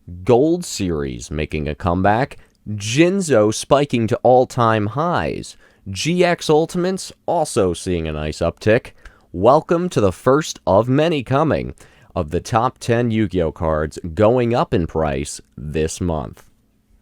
Gold Series making a comeback, Jinzo spiking to all-time highs, GX Ultimates also seeing a nice uptick. Welcome to the first of many coming of the top 10 Yu-Gi-Oh cards going up in price this month.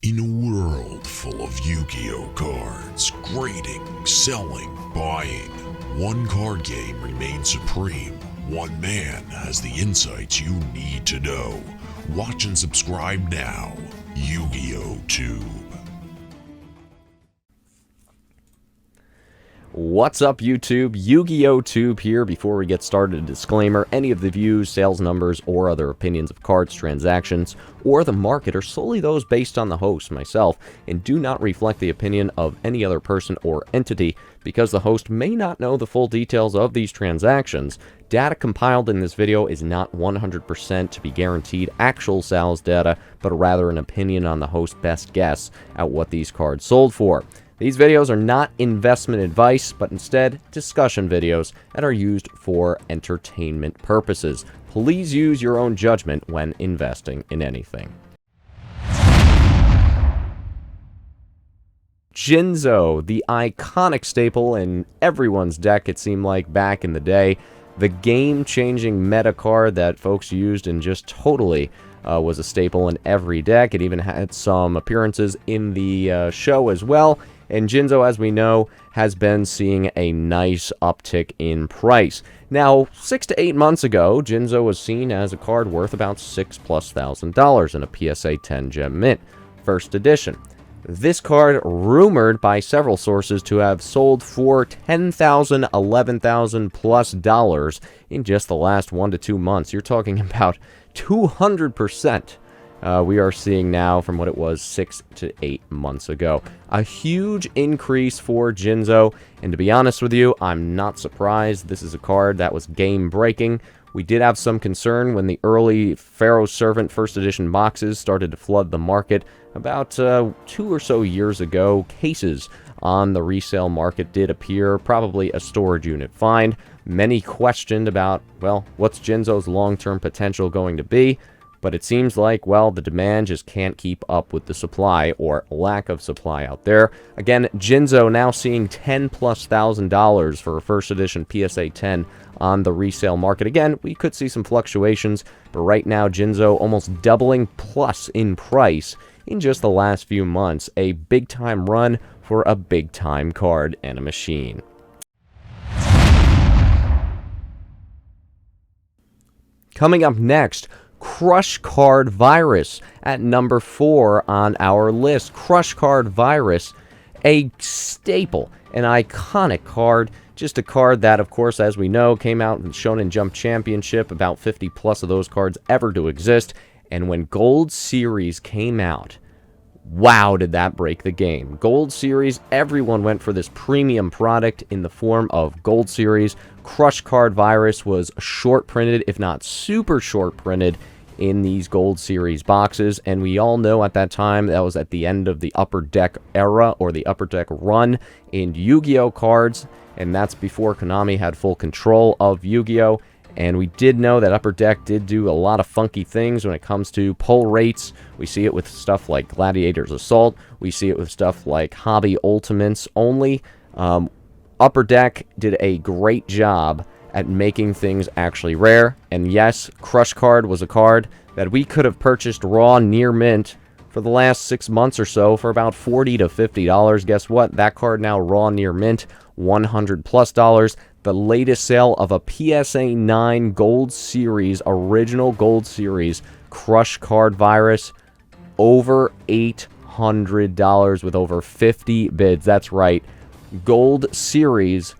In a world full of Yu-Gi-Oh cards, grading, selling, buying, one card game remains supreme. One man has the insights you need to know. Watch and subscribe now. YugiohTube. What's up, YouTube? YugiohTube here. Before we get started, a disclaimer: any of the views, sales numbers, or other opinions of cards, transactions, or the market are solely those based on the host, myself, and do not reflect the opinion of any other person or entity, because the host may not know the full details of these transactions. Data compiled in this video is not 100% to be guaranteed actual sales data, but rather an opinion on the host's best guess at what these cards sold for. These videos are not investment advice, but instead discussion videos and are used for entertainment purposes. Please use your own judgment when investing in anything. Jinzo, the iconic staple in everyone's deck, it seemed like back in the day. The game-changing meta card that folks used and just totally was a staple in every deck. It even had some appearances in the show as well. And Jinzo, as we know, has been seeing a nice uptick in price. Now, 6 to 8 months ago, Jinzo was seen as a card worth about $6,000+ in a PSA 10 Gem Mint, first edition. This card, rumored by several sources to have sold for $10,000, $11,000+ in just the last 1 to 2 months. You're talking about 200%. We are seeing now from what it was 6 to 8 months ago. A huge increase for Jinzo, and to be honest with you, I'm not surprised. This is a card that was game-breaking. We did have some concern when the early Pharaoh's Servant first edition boxes started to flood the market about 2 or so years ago. Cases on the resale market did appear, probably a storage unit find. Many questioned about, well, what's Jinzo's long-term potential going to be? But it seems like, well, the demand just can't keep up with the supply or lack of supply out there. Again, Jinzo now seeing $10,000+ for a first edition PSA 10 on the resale market. Again, we could see some fluctuations, but right now Jinzo almost doubling plus in price in just the last few months. A big-time run for a big-time card and a machine. Coming up next, Crush Card Virus at number 4 on our list. Crush Card Virus, a staple, an iconic card. Just a card that, of course, as we know, came out in Shonen Jump Championship, about 50+ of those cards ever to exist. And when Gold Series came out, wow, did that break the game. Gold Series, everyone went for this premium product in the form of Gold Series. Crush Card Virus was short printed, if not super short printed, in these Gold Series boxes, and we all know at that time that was at the end of the Upper Deck era, or the Upper Deck run in Yu-Gi-Oh cards, and that's before Konami had full control of Yu-Gi-Oh, and we did know that Upper Deck did do a lot of funky things when it comes to pull rates. We see it with stuff like Gladiator's Assault, we see it with stuff like Hobby Ultimates only. Upper Deck did a great job at making things actually rare, and yes, Crush Card was a card that we could have purchased raw near mint for the last 6 months or so for about $40 to $50. Guess what? That card now raw near mint, $100+. The latest sale of a PSA 9 Gold Series, original Gold Series, Crush Card Virus, over $800 with over 50 bids. That's right. Gold Series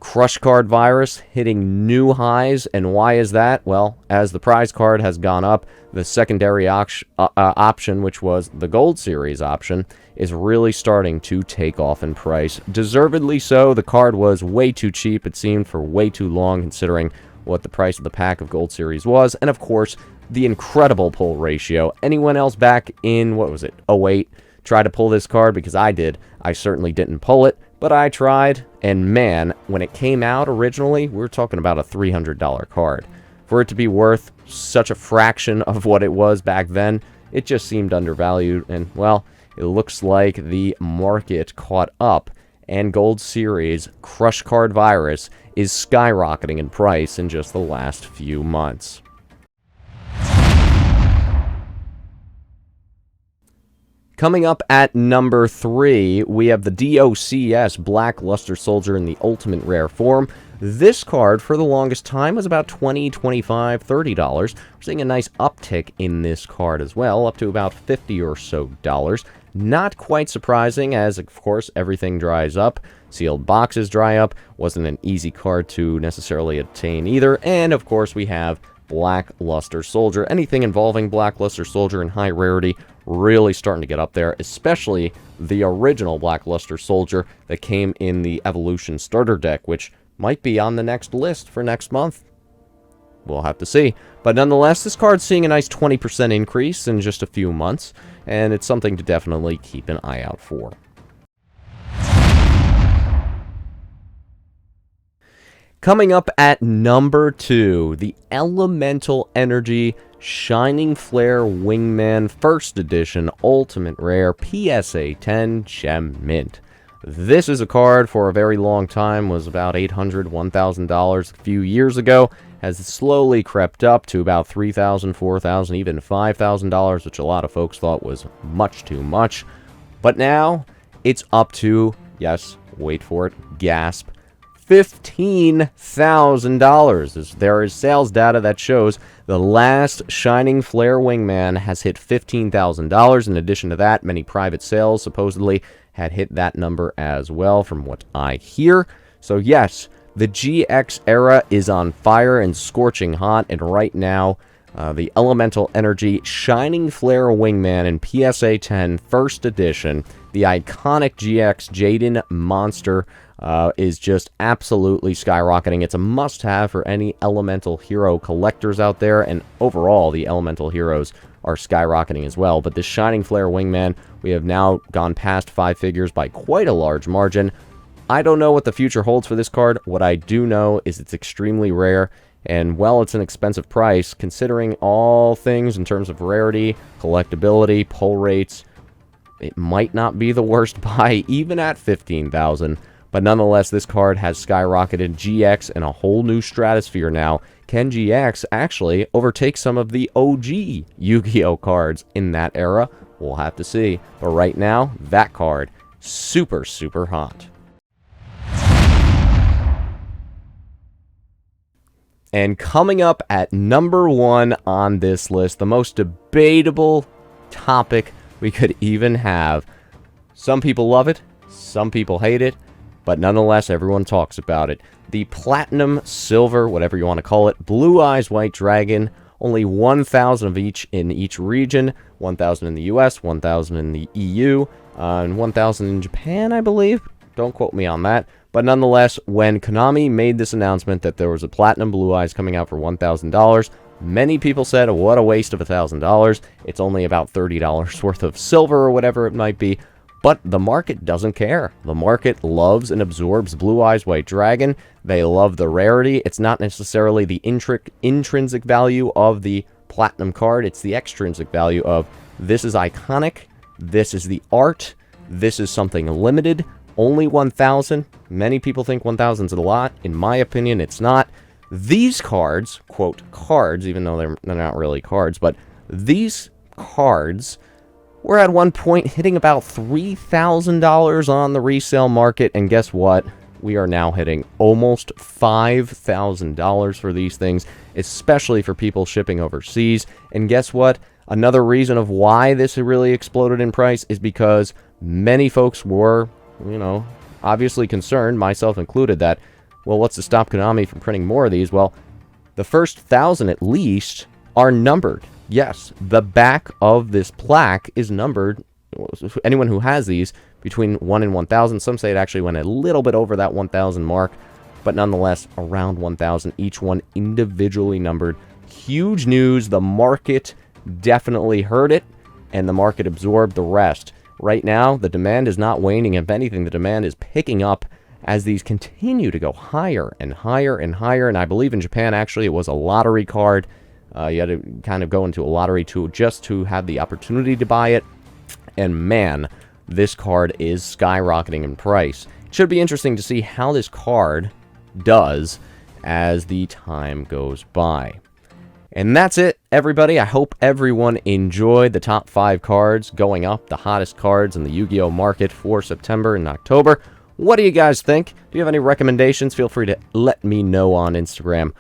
Crush Card Virus hitting new highs, and why is that? Well, as the prize card has gone up, the secondary option, which was the Gold Series option, is really starting to take off in price. Deservedly so. The card was way too cheap, it seemed, for way too long, considering what the price of the pack of Gold Series was, and of course, the incredible pull ratio. Anyone else back in, what was it, 08, tried to pull this card? Because I did. I certainly didn't pull it, but I tried, and man, when it came out originally, we were talking about a $300 card. For it to be worth such a fraction of what it was back then, it just seemed undervalued, and, well, it looks like the market caught up, and Gold Series Crush Card Virus is skyrocketing in price in just the last few months. Coming up at number 3, we have the DOCS Black Luster Soldier in the Ultimate Rare form. This card, for the longest time, was about $20, $25, $30. We're seeing a nice uptick in this card as well, up to about $50 or so. Not quite surprising, as, of course, everything dries up. Sealed boxes dry up. Wasn't an easy card to necessarily obtain either. And, of course, we have Black Luster Soldier. Anything involving Black Luster Soldier in high rarity really starting to get up there, especially the original Black Luster Soldier that came in the Evolution Starter Deck, which might be on the next list for next month. We'll have to see. But nonetheless, this card's seeing a nice 20% increase in just a few months, and it's something to definitely keep an eye out for. Coming up at number 2, the Elemental Energy Shining Flare Wingman First Edition Ultimate Rare PSA 10 Gem Mint. This is a card for a very long time, was about $800, $1,000 a few years ago, has slowly crept up to about $3,000, $4,000, even $5,000, which a lot of folks thought was much too much. But now, it's up to, yes, wait for it, gasp, $15,000. There is sales data that shows the last Shining Flare Wingman has hit $15,000. In addition to that, many private sales supposedly had hit that number as well, from what I hear. So yes, the GX era is on fire and scorching hot, and right now, the Elemental Energy Shining Flare Wingman in PSA 10 First Edition, the iconic GX Jaden monster, is just absolutely skyrocketing. It's a must-have for any Elemental Hero collectors out there, and overall, the Elemental Heroes are skyrocketing as well. But this Shining Flare Wingman, we have now gone past 5 figures by quite a large margin. I don't know what the future holds for this card. What I do know is it's extremely rare, and while it's an expensive price, considering all things in terms of rarity, collectability, pull rates, it might not be the worst buy, even at $15,000. But nonetheless, this card has skyrocketed GX in a whole new stratosphere now. Can GX actually overtake some of the OG Yu-Gi-Oh cards in that era? We'll have to see. But right now, that card, super, super hot. And coming up at number 1 on this list, the most debatable topic we could even have. Some people love it, some people hate it, but nonetheless, everyone talks about it. The Platinum, Silver, whatever you want to call it, Blue Eyes White Dragon, only 1,000 of each in each region, 1,000 in the US, 1,000 in the EU, and 1,000 in Japan, I believe. Don't quote me on that. But nonetheless, when Konami made this announcement that there was a Platinum Blue Eyes coming out for $1,000, many people said, what a waste of $1,000. It's only about $30 worth of silver or whatever it might be. But the market doesn't care. The market loves and absorbs Blue Eyes White Dragon. They love the rarity. It's not necessarily the intrinsic value of the Platinum card. It's the extrinsic value of, this is iconic, this is the art, this is something limited, only 1,000. Many people think 1,000 is a lot. In my opinion, it's not. These cards, quote, cards, even though they're not really cards, but these cards were at one point hitting about $3,000 on the resale market, and guess what? We are now hitting almost $5,000 for these things, especially for people shipping overseas. And guess what? Another reason of why this really exploded in price is because many folks were, obviously concerned, myself included, that, well, what's to stop Konami from printing more of these? Well, the first 1,000 at least are numbered. Yes, the back of this plaque is numbered. Anyone who has these, between 1 and 1,000. Some say it actually went a little bit over that 1,000 mark, but nonetheless, around 1,000, each one individually numbered. Huge news. The market definitely heard it, and the market absorbed the rest. Right now, the demand is not waning. If anything, the demand is picking up as these continue to go higher and higher and higher. And I believe in Japan, actually, it was a lottery card. You had to kind of go into a lottery just to have the opportunity to buy it. And man, this card is skyrocketing in price. It should be interesting to see how this card does as the time goes by. And that's it, everybody. I hope everyone enjoyed the top 5 cards going up, the hottest cards in the Yu-Gi-Oh market for September and October. What do you guys think? Do you have any recommendations? Feel free to let me know on Instagram